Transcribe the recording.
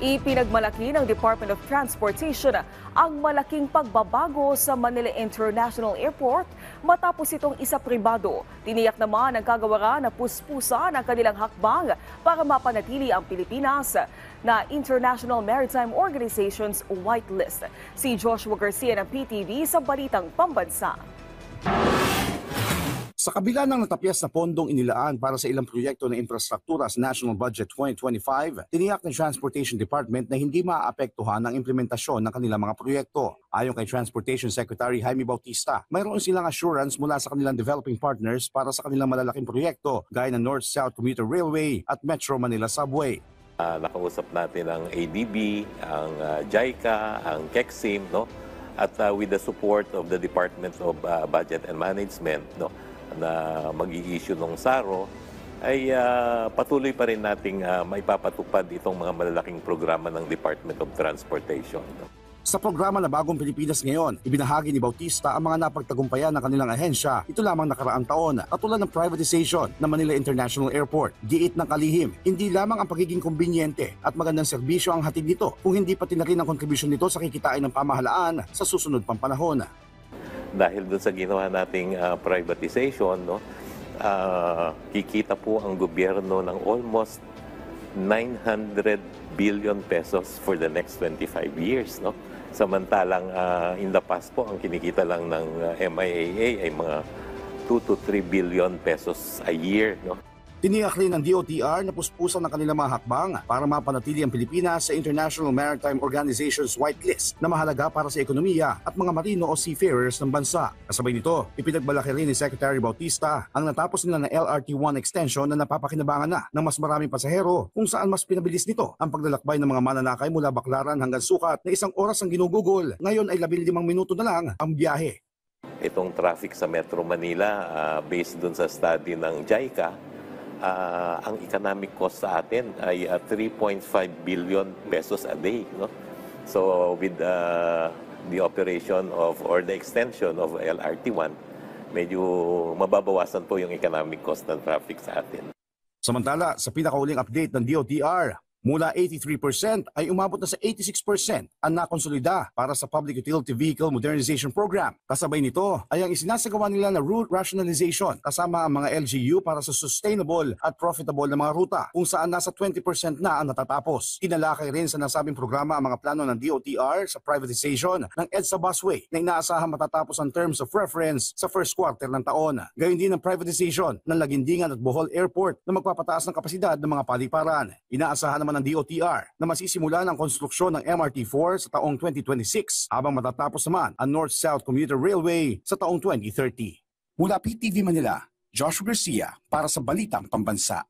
Ipinagmalaki ng Department of Transportation ang malaking pagbabago sa Manila International Airport matapos itong isa pribado. Tiniyak naman ng kagawaran na puspusan ang kanilang hakbang para mapanatili ang Pilipinas na International Maritime Organization's whitelist. Si Joshua Garcia ng PTV sa Balitang Pambansa. Sa kabila ng natapyas na pondong inilaan para sa ilang proyekto ng infrastruktura sa National Budget 2025, tiniyak ng Transportation Department na hindi maaapektuhan ang implementasyon ng kanilang mga proyekto. Ayon kay Transportation Secretary Jaime Bautista, mayroon silang assurance mula sa kanilang developing partners para sa kanilang malalaking proyekto gaya ng North-South Commuter Railway at Metro Manila Subway. Nakausap natin ang ADB, ang JICA, ang KEXIM, no? At with the support of the Department of Budget and Management, no? Na mag-i-issue ng SARO, ay patuloy pa rin nating maipapatupad itong mga malalaking programa ng Department of Transportation. Sa programa na Bagong Pilipinas ngayon, ibinahagi ni Bautista ang mga napagtagumpayan ng kanilang ahensya ito lamang nakaraang taon, katulad ng privatization ng Manila International Airport. Giit ng kalihim, hindi lamang ang pagiging kumbinyente at magandang serbisyo ang hatid nito, kung hindi pati na rin ang kontribusyon nito sa kikitain ng pamahalaan sa susunod pang panahon. Dahil doon sa ginawa nating privatization, no, kikita po ang gobyerno ng almost 900 billion pesos for the next 25 years. No? Samantalang in the past po, ang kinikita lang ng MIAA ay mga 2 to 3 billion pesos a year. No? Tiniyak rin ng DOTR na puspusan ng kanilang mga hakbang para mapanatili ang Pilipinas sa International Maritime Organization's whitelist na mahalaga para sa ekonomiya at mga marino o seafarers ng bansa. Kasabay nito, ipinagmalaki rin ni Secretary Bautista ang natapos nila na LRT-1 extension na napapakinabangan na ng mas maraming pasahero, kung saan mas pinabilis nito ang paglalakbay ng mga mananakay mula Baclaran hanggang Sucat na 1 oras ang ginugugol. Ngayon ay 15 minuto na lang ang biyahe. Itong traffic sa Metro Manila, based dun sa study ng JICA, ang economic cost sa atin ay 3.5 billion pesos a day. No? So with the operation of or the extension of LRT-1, medyo mababawasan po yung economic cost ng traffic sa atin. Samantala, sa pinakauling update ng DOTR, mula 83% ay umabot na sa 86% ang nakonsolida para sa Public Utility Vehicle Modernization Program. Kasabay nito ay ang isinasagawa nila na route rationalization kasama ang mga LGU para sa sustainable at profitable na mga ruta, kung saan nasa 20% na ang natatapos. Tinalakay rin sa nasabing programa ang mga plano ng DOTR sa privatization ng EDSA Busway na inaasahan matatapos ang terms of reference sa first quarter ng taon. Gayon din ang privatization ng Lagindingan at Bohol Airport na magpapataas ng kapasidad ng mga paliparan. Inaasahan naman ng DOTR na masisimula ng konstruksyon ng MRT-4 sa taong 2026 habang matatapos naman ang North-South Commuter Railway sa taong 2030. Mula PTV Manila, Joshua Garcia para sa Balitang Pambansa.